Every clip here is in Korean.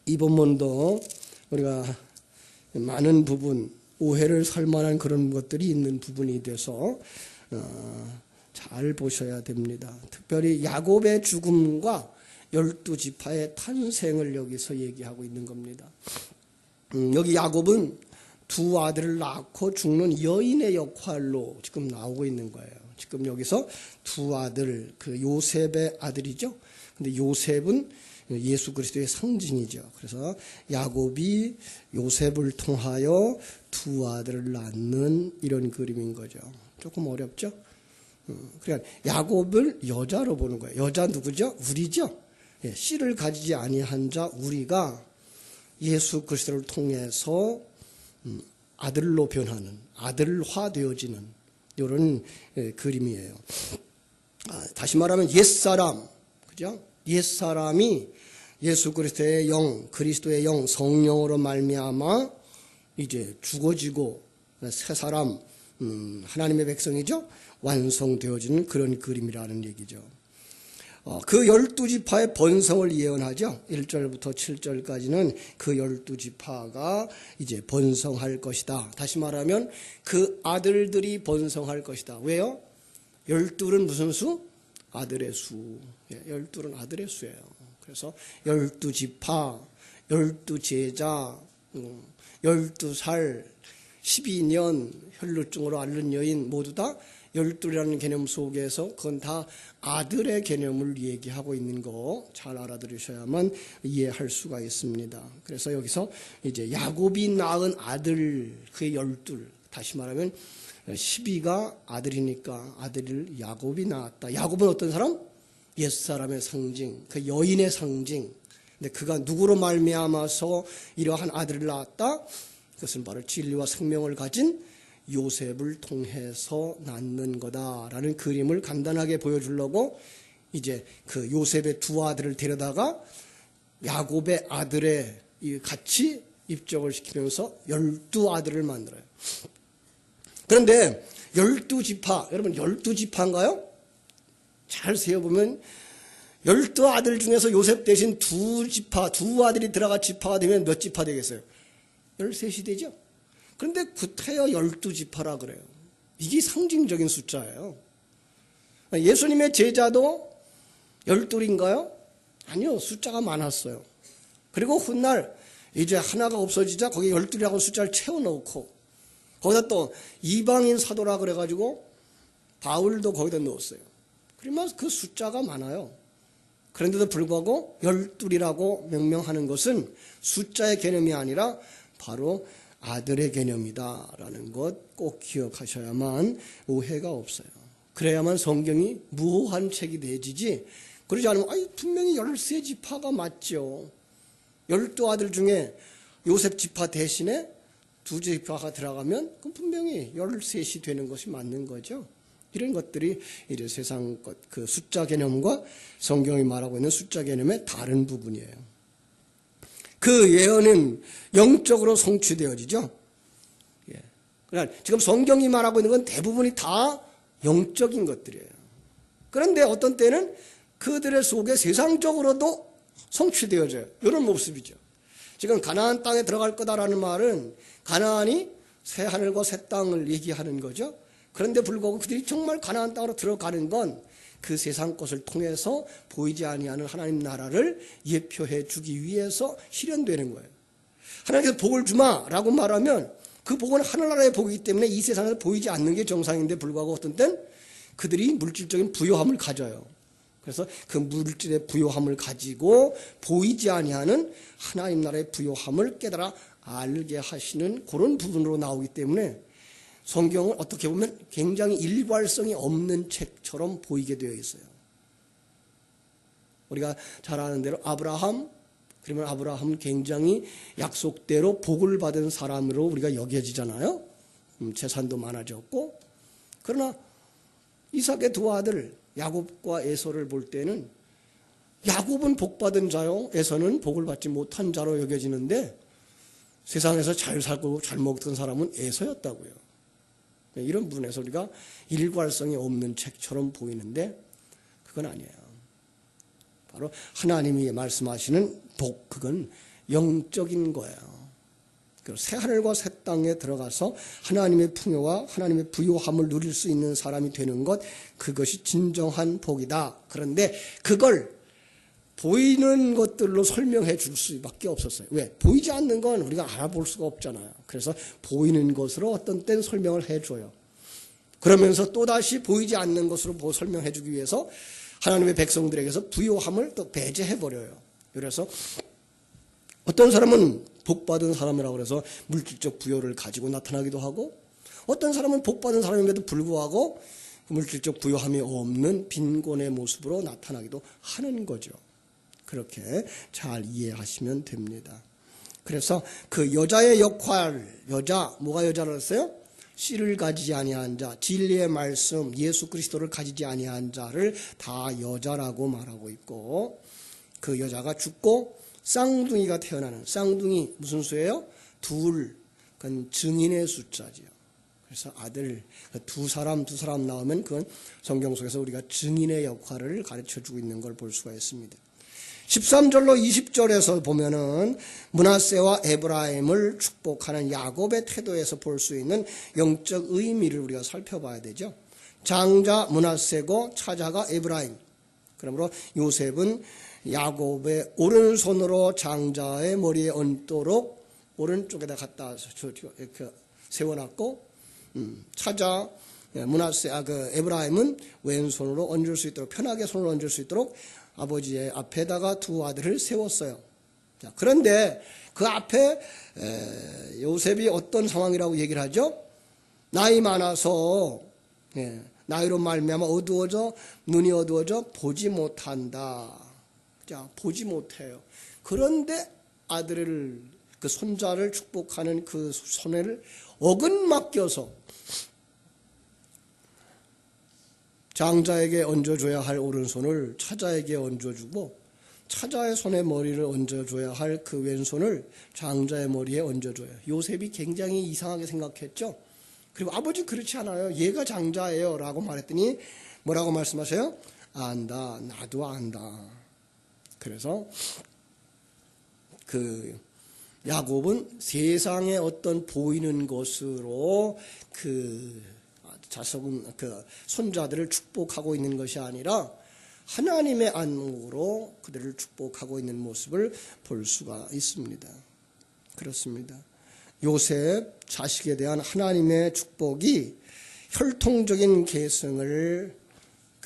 이 본문도 우리가 많은 부분, 오해를 살 만한 그런 것들이 있는 부분이 돼서 잘 보셔야 됩니다. 특별히 야곱의 죽음과 12지파의 탄생을 여기서 얘기하고 있는 겁니다. 여기 야곱은 두 아들을 낳고 죽는 여인의 역할로 지금 나오고 있는 거예요. 지금 여기서 두 아들, 그 요셉의 아들이죠. 근데 요셉은 예수 그리스도의 상징이죠. 그래서 야곱이 요셉을 통하여 두 아들을 낳는 이런 그림인 거죠. 조금 어렵죠? 그러니까 야곱을 여자로 보는 거예요. 여자 누구죠? 우리죠. 씨를 가지지 아니한 자 우리가 예수 그리스도를 통해서 아들로 변하는, 아들화 되어지는 이런 그림이에요. 다시 말하면 옛사람, 그죠? 옛사람이 예수 그리스도의 영, 그리스도의 영, 성령으로 말미암아 이제 죽어지고 새 사람, 하나님의 백성이죠. 완성되어지는 그런 그림이라는 얘기죠. 그 12지파의 번성을 예언하죠. 1절부터 7절까지는 그 12지파가 이제 번성할 것이다. 다시 말하면 그 아들들이 번성할 것이다. 왜요? 12는 무슨 수? 아들의 수. 12는 아들의 수예요. 그래서 12지파, 12제자, 12살, 12년 혈루증으로 앓는 여인 모두 다 12라는 개념 속에서 그건 다 아들의 개념을 얘기하고 있는 거 잘 알아들으셔야만 이해할 수가 있습니다. 그래서 여기서 이제 야곱이 낳은 아들 그의 12, 다시 말하면 12가 아들이니까 아들을 야곱이 낳았다. 야곱은 어떤 사람? 옛사람의 상징, 그 여인의 상징. 근데 그가 누구로 말미암아서 이러한 아들을 낳았다? 그것은 바로 진리와 생명을 가진 요셉을 통해서 낳는 거다라는 그림을 간단하게 보여주려고 이제 그 요셉의 두 아들을 데려다가 야곱의 아들에 같이 입적을 시키면서 12아들을 만들어요. 그런데 12지파, 여러분 12지파인가요? 잘 세어보면 12아들 중에서 요셉 대신 두 아들이 들어가 지파가 되면 몇 지파 되겠어요? 13이 되죠? 그런데 구태여 12지파라 그래요. 이게 상징적인 숫자예요. 예수님의 제자도 12인가요? 아니요. 숫자가 많았어요. 그리고 훗날 이제 하나가 없어지자 거기에 12라고 숫자를 채워넣고 거기다 또 이방인 사도라 그래가지고 바울도 거기다 넣었어요. 그러면 그 숫자가 많아요. 그런데도 불구하고 12이라고 명명하는 것은 숫자의 개념이 아니라 바로 아들의 개념이다라는 것 꼭 기억하셔야만 오해가 없어요. 그래야만 성경이 무호한 책이 되지지 그러지 않으면 분명히 13지파가 맞죠. 12아들 중에 요셉 지파 대신에 두 지파가 들어가면 그럼 분명히 13이 되는 것이 맞는 거죠. 이런 것들이 이제 세상 것, 그 숫자 개념과 성경이 말하고 있는 숫자 개념의 다른 부분이에요. 그 예언은 영적으로 성취되어지죠. 그러니까 지금 성경이 말하고 있는 건 대부분이 다 영적인 것들이에요. 그런데 어떤 때는 그들의 속에 세상적으로도 성취되어져요. 이런 모습이죠. 지금 가나안 땅에 들어갈 거다라는 말은 가나안이 새 하늘과 새 땅을 얘기하는 거죠. 그런데 불구하고 그들이 정말 가나안 땅으로 들어가는 건 그 세상 것을 통해서 보이지 아니하는 하나님 나라를 예표해 주기 위해서 실현되는 거예요. 하나님께서 복을 주마라고 말하면 그 복은 하늘나라의 복이기 때문에 이 세상에서 보이지 않는 게 정상인데 불구하고 어떤 땐 그들이 물질적인 부요함을 가져요. 그래서 그 물질의 부요함을 가지고 보이지 아니하는 하나님 나라의 부요함을 깨달아 알게 하시는 그런 부분으로 나오기 때문에 성경은 어떻게 보면 굉장히 일괄성이 없는 책처럼 보이게 되어 있어요. 우리가 잘 아는 대로 아브라함, 그러면 아브라함은 굉장히 약속대로 복을 받은 사람으로 우리가 여겨지잖아요. 재산도 많아졌고. 그러나 이삭의 두 아들 야곱과 에서를 볼 때는 야곱은 복받은 자요, 에서는 복을 받지 못한 자로 여겨지는데 세상에서 잘 살고 잘 먹던 사람은 에서였다고요. 이런 부분에서 우리가 일괄성이 없는 책처럼 보이는데 그건 아니에요. 바로 하나님이 말씀하시는 복, 그건 영적인 거예요. 새 하늘과 새 땅에 들어가서 하나님의 풍요와 하나님의 부요함을 누릴 수 있는 사람이 되는 것, 그것이 진정한 복이다. 그런데 그걸 보이는 것들로 설명해 줄 수밖에 없었어요. 왜? 보이지 않는 건 우리가 알아볼 수가 없잖아요. 그래서 보이는 것으로 어떤 때는 설명을 해줘요. 그러면서 또다시 보이지 않는 것으로 설명해 주기 위해서 하나님의 백성들에게서 부요함을 또 배제해 버려요. 그래서 어떤 사람은 복받은 사람이라고 해서 물질적 부요를 가지고 나타나기도 하고, 어떤 사람은 복받은 사람임에도 불구하고 물질적 부요함이 없는 빈곤의 모습으로 나타나기도 하는 거죠. 그렇게 잘 이해하시면 됩니다. 그래서 그 여자의 역할, 뭐가 여자라고 했어요? 씨를 가지지 아니한 자, 진리의 말씀, 예수 그리스도를 가지지 아니한 자를 다 여자라고 말하고 있고, 그 여자가 죽고 쌍둥이가 태어나는, 쌍둥이 무슨 수예요? 둘, 그건 증인의 숫자지요. 그래서 아들, 두 사람 나오면 그건 성경 속에서 우리가 증인의 역할을 가르쳐주고 있는 걸 볼 수가 있습니다. 13절로 20절에서 보면은 므낫세와 에브라임을 축복하는 야곱의 태도에서 볼 수 있는 영적 의미를 우리가 살펴봐야 되죠. 장자 므낫세고 차자가 에브라임. 그러므로 요셉은 야곱의 오른손으로 장자의 머리에 얹도록 오른쪽에다 갖다 이렇게 세워놨고, 차자 므낫세 에브라임은 왼손으로 얹을 수 있도록, 편하게 손을 얹을 수 있도록 아버지의 앞에다가 두 아들을 세웠어요. 자, 그런데 그 앞에 요셉이 어떤 상황이라고 얘기를 하죠? 나이 많아서 나이로 말미암아 어두워져, 눈이 어두워져 보지 못한다. 자, 보지 못해요. 그런데 아들을, 그 손자를 축복하는 그 손을 어긋맡겨서 장자에게 얹어줘야 할 오른손을 차자에게 얹어주고, 차자의 손에 머리를 얹어줘야 할 그 왼손을 장자의 머리에 얹어줘요. 요셉이 굉장히 이상하게 생각했죠. 그리고 아버지 그렇지 않아요. 얘가 장자예요 라고 말했더니 뭐라고 말씀하세요? 안다, 나도 안다. 그래서 그 야곱은 세상의 어떤 보이는 것으로 그 자손, 그 손자들을 축복하고 있는 것이 아니라 하나님의 안목으로 그들을 축복하고 있는 모습을 볼 수가 있습니다. 그렇습니다. 요셉 자식에 대한 하나님의 축복이 혈통적인 계승을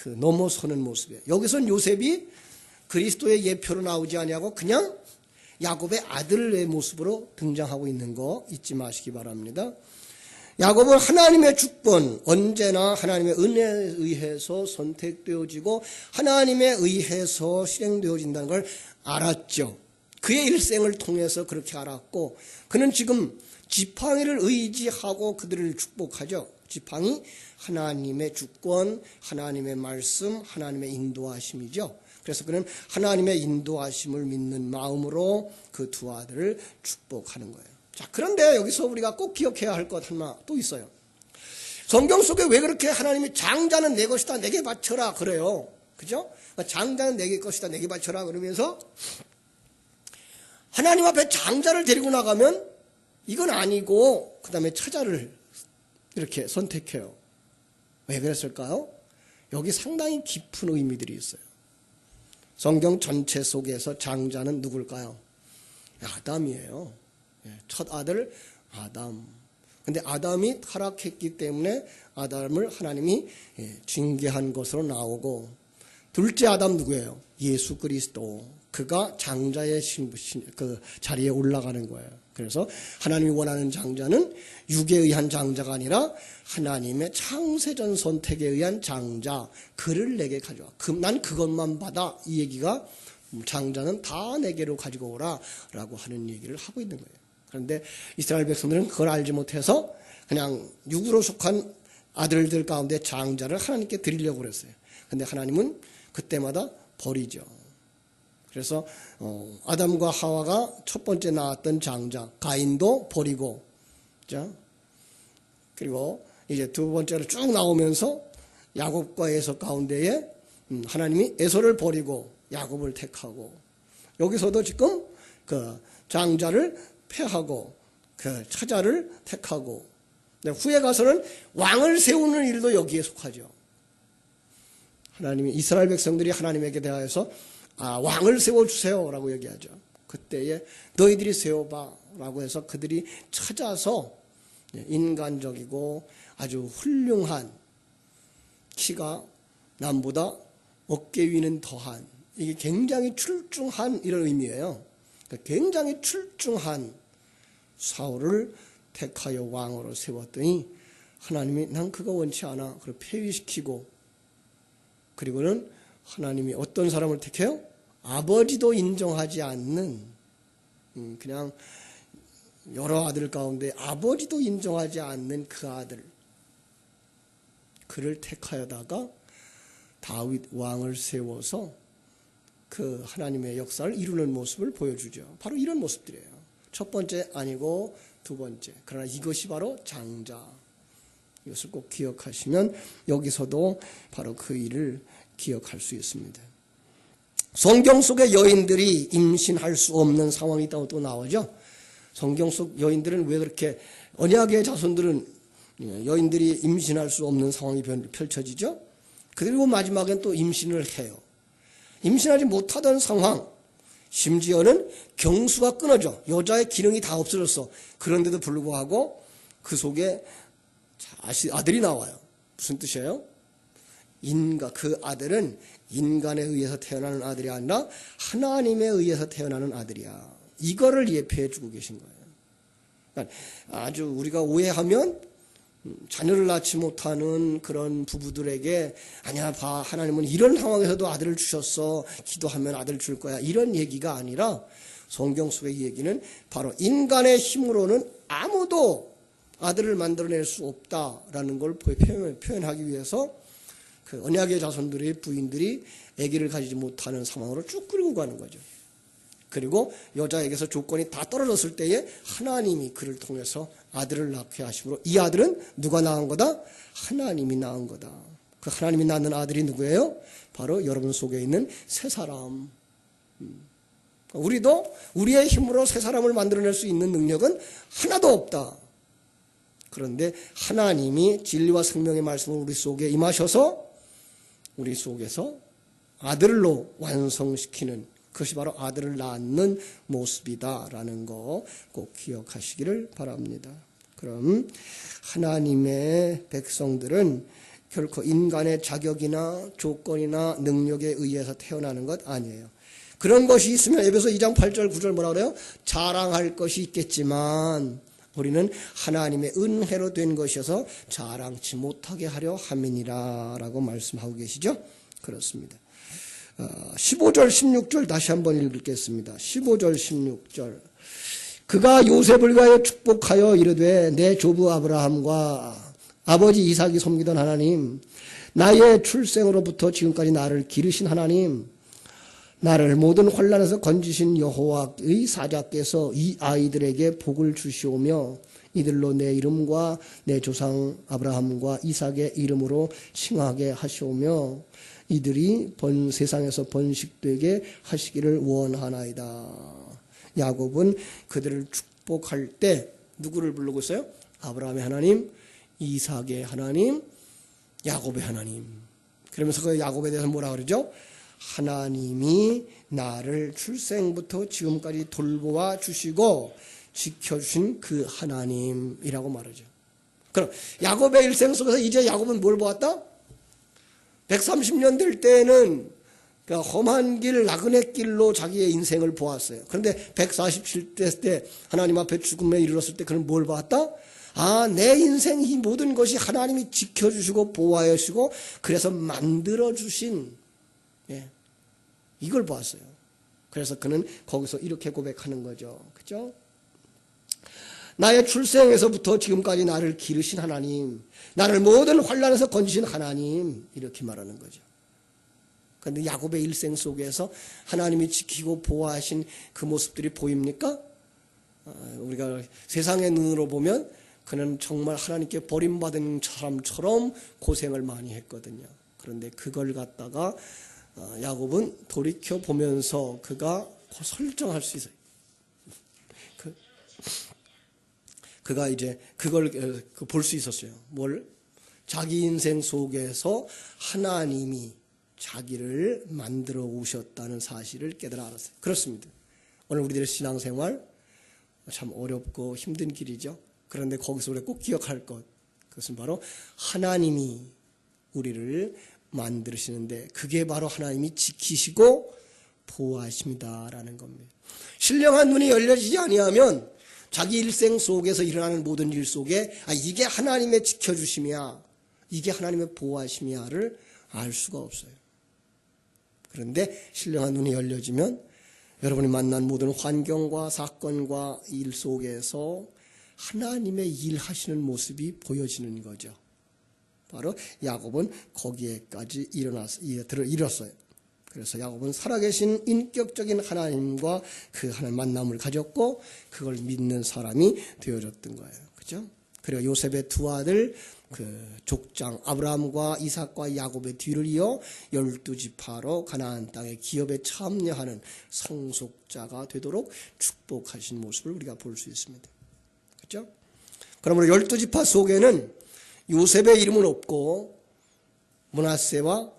넘어서는 모습이에요. 여기서는 요셉이 그리스도의 예표로 나오지 아니하고 그냥 야곱의 아들의 모습으로 등장하고 있는 거 잊지 마시기 바랍니다. 야곱은 하나님의 주권, 언제나 하나님의 은혜에 의해서 선택되어지고 하나님에 의해서 실행되어진다는 걸 알았죠. 그의 일생을 통해서 그렇게 알았고, 그는 지금 지팡이를 의지하고 그들을 축복하죠. 지팡이, 하나님의 주권, 하나님의 말씀, 하나님의 인도하심이죠. 그래서 그는 하나님의 인도하심을 믿는 마음으로 그 두 아들을 축복하는 거예요. 자, 그런데 여기서 우리가 꼭 기억해야 할 것 하나 또 있어요. 성경 속에 왜 그렇게 하나님이 장자는 내 것이다, 내게 바쳐라 그래요. 그죠? 장자는 내 것이다, 내게 바쳐라 그러면서 하나님 앞에 장자를 데리고 나가면 이건 아니고 그 다음에 차자를 이렇게 선택해요. 왜 그랬을까요? 여기 상당히 깊은 의미들이 있어요. 성경 전체 속에서 장자는 누굴까요? 아담이에요. 첫 아들 아담. 근데 아담이 타락했기 때문에 아담을 하나님이 징계한 것으로 나오고, 둘째 아담 누구예요? 예수 그리스도. 그가 장자의 그 자리에 올라가는 거예요. 그래서 하나님이 원하는 장자는 육에 의한 장자가 아니라 하나님의 창세전 선택에 의한 장자, 그를 내게 가져와. 난 그것만 받아. 이 얘기가 장자는 다 내게로 가지고 오라 라고 하는 얘기를 하고 있는 거예요. 그런데 이스라엘 백성들은 그걸 알지 못해서 그냥 육으로 속한 아들들 가운데 장자를 하나님께 드리려고 그랬어요. 그런데 하나님은 그때마다 버리죠. 그래서 아담과 하와가 첫 번째 낳았던 장자 가인도 버리고, 자, 그리고 이제 두 번째로 쭉 나오면서 야곱과 에서 가운데에 하나님이 에서를 버리고 야곱을 택하고, 여기서도 지금 그 장자를 패하고 그 처자를 택하고, 후에 가서는 왕을 세우는 일도 여기에 속하죠. 하나님이, 이스라엘 백성들이 하나님에게 대하여서 왕을 세워주세요 라고 얘기하죠. 그때에 너희들이 세워봐 라고 해서 그들이 찾아서 인간적이고 아주 훌륭한, 키가 남보다 어깨 위는 더한, 이게 굉장히 출중한 이런 의미예요. 그러니까 굉장히 출중한 사울을 택하여 왕으로 세웠더니 하나님이 난 그거 원치 않아. 그리고 폐위시키고, 그리고는 하나님이 어떤 사람을 택해요? 아버지도 인정하지 않는, 그냥 여러 아들 가운데 아버지도 인정하지 않는 그 아들, 그를 택하여다가 다윗 왕을 세워서 그 하나님의 역사를 이루는 모습을 보여주죠. 바로 이런 모습들이에요. 첫 번째 아니고 두 번째. 그러나 이것이 바로 장자. 이것을 꼭 기억하시면 여기서도 바로 그 일을 기억할 수 있습니다. 성경 속의 여인들이 임신할 수 없는 상황이 있다고 또 나오죠. 성경 속 여인들은 왜 그렇게, 언약의 자손들은 여인들이 임신할 수 없는 상황이 펼쳐지죠. 그리고 마지막엔 또 임신을 해요. 임신하지 못하던 상황, 심지어는 경수가 끊어져, 여자의 기능이 다 없어졌어. 그런데도 불구하고 그 속에 아들이 나와요. 무슨 뜻이에요? 그 아들은 인간에 의해서 태어나는 아들이 아니라 하나님에 의해서 태어나는 아들이야. 이거를 예표해 주고 계신 거예요. 그러니까 아주 우리가 오해하면 자녀를 낳지 못하는 그런 부부들에게, 아니야 봐, 하나님은 이런 상황에서도 아들을 주셨어, 기도하면 아들 줄 거야, 이런 얘기가 아니라 성경 속의 얘기는 바로 인간의 힘으로는 아무도 아들을 만들어낼 수 없다라는 걸 표현하기 위해서 그 언약의 자손들의 부인들이 아기를 가지지 못하는 상황으로 쭉 끌고 가는 거죠. 그리고 여자에게서 조건이 다 떨어졌을 때에 하나님이 그를 통해서 아들을 낳게 하심으로, 이 아들은 누가 낳은 거다? 하나님이 낳은 거다. 그 하나님이 낳는 아들이 누구예요? 바로 여러분 속에 있는 새 사람. 우리도 우리의 힘으로 새 사람을 만들어낼 수 있는 능력은 하나도 없다. 그런데 하나님이 진리와 생명의 말씀을 우리 속에 임하셔서 우리 속에서 아들로 완성시키는, 그것이 바로 아들을 낳는 모습이다라는 거 꼭 기억하시기를 바랍니다. 그럼 하나님의 백성들은 결코 인간의 자격이나 조건이나 능력에 의해서 태어나는 것 아니에요. 그런 것이 있으면 에베소 2장 8절 9절 뭐라 그래요? 자랑할 것이 있겠지만 우리는 하나님의 은혜로 된 것이어서 자랑치 못하게 하려 함이니라 라고 말씀하고 계시죠? 그렇습니다. 15절 16절 다시 한번 읽겠습니다. 15절 16절. 그가 요셉을 위하여 축복하여 이르되 내 조부 아브라함과 아버지 이삭이 섬기던 하나님, 나의 출생으로부터 지금까지 나를 기르신 하나님, 나를 모든 환난에서 건지신 여호와의 사자께서 이 아이들에게 복을 주시오며 이들로 내 이름과 내 조상 아브라함과 이삭의 이름으로 칭하게 하시오며 이들이 세상에서 번식되게 하시기를 원하나이다. 야곱은 그들을 축복할 때 누구를 부르고 있어요? 아브라함의 하나님, 이삭의 하나님, 야곱의 하나님. 그러면서 그 야곱에 대해서 뭐라 그러죠? 하나님이 나를 출생부터 지금까지 돌보아 주시고 지켜주신 그 하나님이라고 말하죠. 그럼 야곱의 일생 속에서 이제 야곱은 뭘 보았다? 130년 될 때는 그러니까 험한 길, 나그네 길로 자기의 인생을 보았어요. 그런데 147대 때 하나님 앞에 죽음에 이르렀을 때 그는 뭘 봤다? 내 인생 이 모든 것이 하나님이 지켜주시고 보호하여 주시고 그래서 만들어주신, 이걸 보았어요. 그래서 그는 거기서 이렇게 고백하는 거죠. 그죠? 나의 출생에서부터 지금까지 나를 기르신 하나님, 나를 모든 환난에서 건지신 하나님, 이렇게 말하는 거죠. 그런데 야곱의 일생 속에서 하나님이 지키고 보호하신 그 모습들이 보입니까? 우리가 세상의 눈으로 보면 그는 정말 하나님께 버림받은 사람처럼 고생을 많이 했거든요. 그런데 그걸 갖다가 야곱은 돌이켜 보면서 그가 설정할 수 있어요. 그가 이제 그걸 볼 수 있었어요. 뭘? 자기 인생 속에서 하나님이 자기를 만들어 오셨다는 사실을 깨달아 알았어요. 그렇습니다. 오늘 우리들의 신앙생활 참 어렵고 힘든 길이죠. 그런데 거기서 우리가 꼭 기억할 것, 그것은 바로 하나님이 우리를 만드시는데 그게 바로 하나님이 지키시고 보호하십니다라는 겁니다. 신령한 눈이 열려지지 아니하면 자기 일생 속에서 일어나는 모든 일 속에 이게 하나님의 지켜주심이야, 이게 하나님의 보호하심이야를 알 수가 없어요. 그런데 신령한 눈이 열려지면 여러분이 만난 모든 환경과 사건과 일 속에서 하나님의 일하시는 모습이 보여지는 거죠. 바로 야곱은 거기에까지 이뤘어요. 그래서 야곱은 살아계신 인격적인 하나님과 그 하나님 만남을 가졌고 그걸 믿는 사람이 되어졌던 거예요. 그죠? 그리고 요셉의 두 아들 그 족장 아브라함과 이삭과 야곱의 뒤를 이어 12지파로 가나안 땅의 기업에 참여하는 상속자가 되도록 축복하신 모습을 우리가 볼 수 있습니다. 그렇죠? 그러므로 12지파 속에는 요셉의 이름은 없고 므낫세와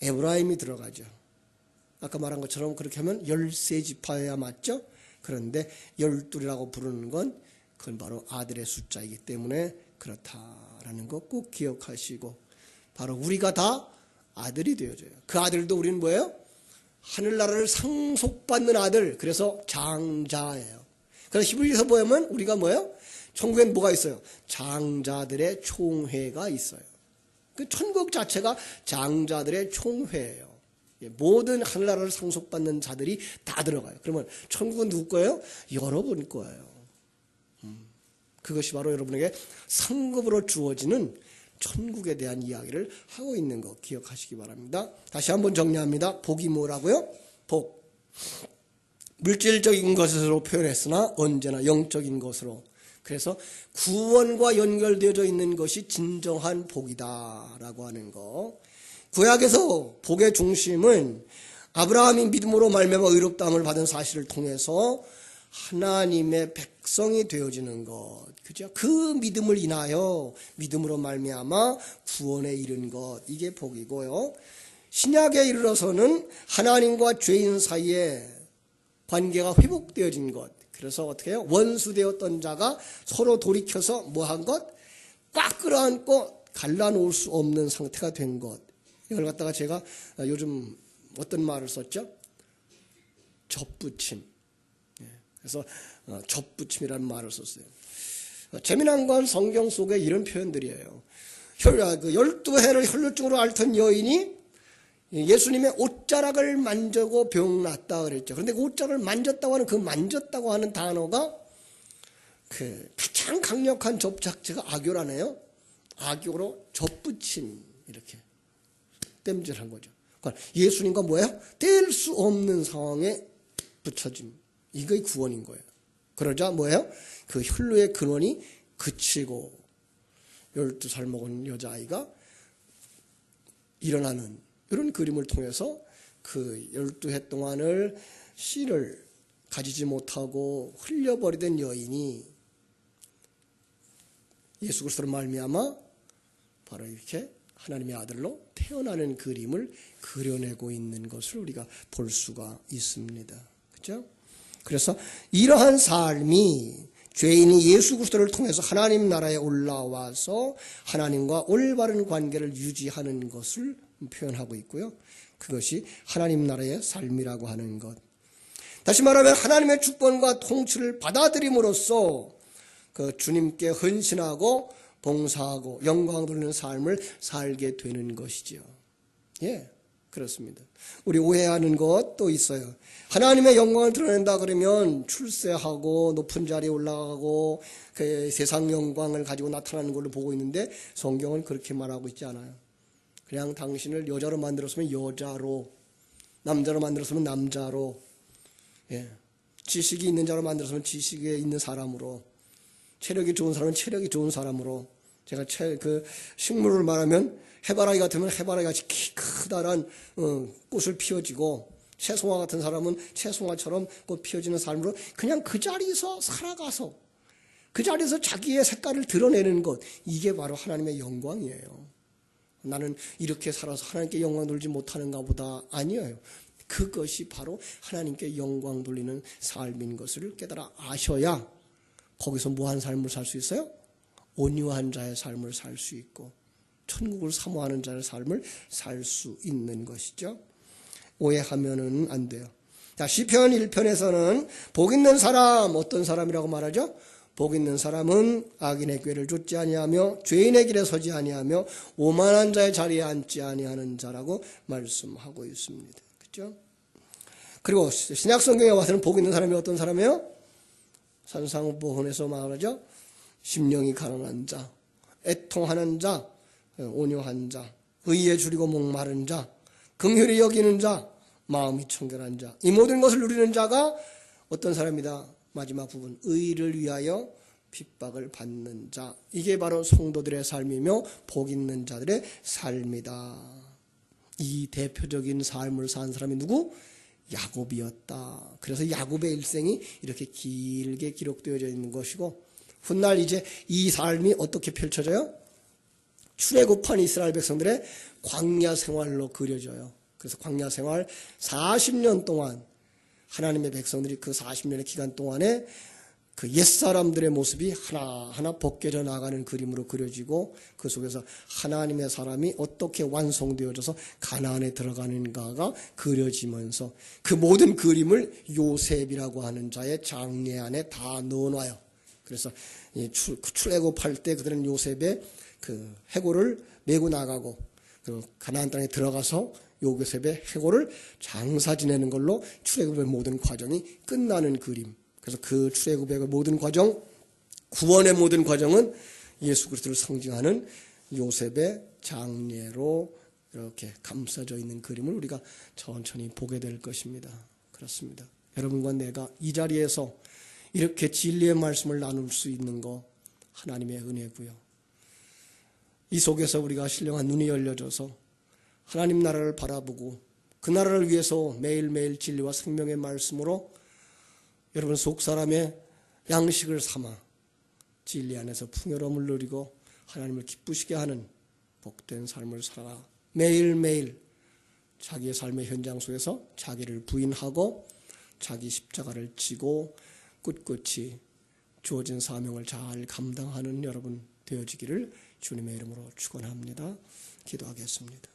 에브라임이 들어가죠. 아까 말한 것처럼 그렇게 하면 13지파여야 맞죠? 그런데 12이라고 부르는 건 그건 바로 아들의 숫자이기 때문에 그렇다라는 거 꼭 기억하시고 바로 우리가 다 아들이 되어져요. 그 아들도 우리는 뭐예요? 하늘나라를 상속받는 아들, 그래서 장자예요. 그래서 히브리서 보면 우리가 뭐예요? 천국엔 뭐가 있어요? 장자들의 총회가 있어요. 그 천국 자체가 장자들의 총회예요. 모든 하늘나라를 상속받는 자들이 다 들어가요. 그러면 천국은 누구 거예요? 여러분 거예요. 그것이 바로 여러분에게 상급으로 주어지는 천국에 대한 이야기를 하고 있는 거 기억하시기 바랍니다. 다시 한번 정리합니다. 복이 뭐라고요? 복. 물질적인 것으로 표현했으나 언제나 영적인 것으로. 그래서 구원과 연결되어져 있는 것이 진정한 복이다라고 하는 거. 구약에서 복의 중심은 아브라함이 믿음으로 말미암아 의롭다함을 받은 사실을 통해서 하나님의 백성이 되어지는 것, 그죠? 그 믿음을 인하여 믿음으로 말미암아 구원에 이른 것, 이게 복이고요. 신약에 이르러서는 하나님과 죄인 사이에 관계가 회복되어진 것. 그래서 어떻게 해요? 원수되었던 자가 서로 돌이켜서 뭐한 것? 꽉 끌어안고 갈라놓을 수 없는 상태가 된 것. 이걸 갖다가 제가 요즘 어떤 말을 썼죠? 접붙임. 그래서 접붙임이라는 말을 썼어요. 재미난 건 성경 속에 이런 표현들이에요. 12해를 혈루증으로 앓던 여인이 예수님의 옷자락을 만지고 병났다 그랬죠. 그런데 그 옷자락을 만졌다고 하는 그 만졌다고 하는 단어가 그 가장 강력한 접착제가 악교라네요. 악교로 접붙임 이렇게 땜질한 거죠. 그러니까 예수님과 뭐예요? 뗄 수 없는 상황에 붙여짐. 이게 구원인 거예요. 그러자 뭐예요? 그 혈루의 근원이 그치고 12살 먹은 여자아이가 일어나는 이런 그림을 통해서 그 12해 동안을 씨를 가지지 못하고 흘려버리던 여인이 예수 그리스도로 말미암아 바로 이렇게 하나님의 아들로 태어나는 그림을 그려내고 있는 것을 우리가 볼 수가 있습니다. 그렇죠? 그래서 이러한 삶이 죄인이 예수 그리스도를 통해서 하나님 나라에 올라와서 하나님과 올바른 관계를 유지하는 것을 표현하고 있고요. 그것이 하나님 나라의 삶이라고 하는 것. 다시 말하면 하나님의 주권과 통치를 받아들임으로써 그 주님께 헌신하고 봉사하고 영광 돌리는 삶을 살게 되는 것이죠. 예, 그렇습니다. 우리 오해하는 것도 있어요. 하나님의 영광을 드러낸다 그러면 출세하고 높은 자리에 올라가고 그 세상 영광을 가지고 나타나는 걸로 보고 있는데 성경은 그렇게 말하고 있지 않아요. 그냥 당신을 여자로 만들었으면 여자로, 남자로 만들었으면 남자로, 예, 지식이 있는 자로 만들었으면 지식이 있는 사람으로, 체력이 좋은 사람은 체력이 좋은 사람으로, 제가 그 식물을 말하면 해바라기 같으면 해바라기 같이 키 크다란 꽃을 피워지고, 채송화 같은 사람은 채송화처럼 꽃 피워지는 삶으로 그냥 그 자리에서 살아가서 그 자리에서 자기의 색깔을 드러내는 것, 이게 바로 하나님의 영광이에요. 나는 이렇게 살아서 하나님께 영광 돌리지 못하는가 보다. 아니에요. 그것이 바로 하나님께 영광 돌리는 삶인 것을 깨달아 아셔야 거기서 무한 삶을 살 수 있어요? 온유한 자의 삶을 살 수 있고 천국을 사모하는 자의 삶을 살 수 있는 것이죠. 오해하면은 안 돼요. 자, 시편 1편에서는 복 있는 사람, 어떤 사람이라고 말하죠? 복 있는 사람은 악인의 꾀를 좇지 아니하며 죄인의 길에 서지 아니하며 오만한 자의 자리에 앉지 아니하는 자라고 말씀하고 있습니다. 그렇죠? 그리고 신약 성경에 와서는 복 있는 사람이 어떤 사람이에요? 산상보훈에서 말하죠. 심령이 가난한 자, 애통하는 자, 온유한 자, 의에 줄이고 목마른 자, 긍휼히 여기는 자, 마음이 청결한 자, 이 모든 것을 누리는 자가 어떤 사람이다? 마지막 부분, 의를 위하여 핍박을 받는 자, 이게 바로 성도들의 삶이며 복 있는 자들의 삶이다. 이 대표적인 삶을 산 사람이 누구? 야곱이었다. 그래서 야곱의 일생이 이렇게 길게 기록되어져 있는 것이고, 훗날 이제 이 삶이 어떻게 펼쳐져요? 출애굽한 이스라엘 백성들의 광야 생활로 그려져요. 그래서 광야 생활 40년 동안 하나님의 백성들이 그 40년의 기간 동안에 그 옛사람들의 모습이 하나하나 벗겨져 나가는 그림으로 그려지고, 그 속에서 하나님의 사람이 어떻게 완성되어져서 가나안에 들어가는가가 그려지면서 그 모든 그림을 요셉이라고 하는 자의 장례 안에 다 넣어놔요. 그래서 출애굽할 때 그들은 요셉의 그 해골을 메고 나가고, 그 가나안 땅에 들어가서 요셉의 해골을 장사 지내는 걸로 출애굽의 모든 과정이 끝나는 그림. 그래서 그 출애굽의 모든 과정, 구원의 모든 과정은 예수 그리스도를 상징하는 요셉의 장례로 이렇게 감싸져 있는 그림을 우리가 천천히 보게 될 것입니다. 그렇습니다. 여러분과 내가 이 자리에서 이렇게 진리의 말씀을 나눌 수 있는 거 하나님의 은혜고요. 이 속에서 우리가 신령한 눈이 열려져서 하나님 나라를 바라보고 그 나라를 위해서 매일매일 진리와 생명의 말씀으로 여러분 속 사람의 양식을 삼아 진리 안에서 풍요로움을 누리고 하나님을 기쁘시게 하는 복된 삶을 살아 매일매일 자기의 삶의 현장 속에서 자기를 부인하고 자기 십자가를 지고 꿋꿋이 주어진 사명을 잘 감당하는 여러분 되어지기를 주님의 이름으로 축원합니다. 기도하겠습니다.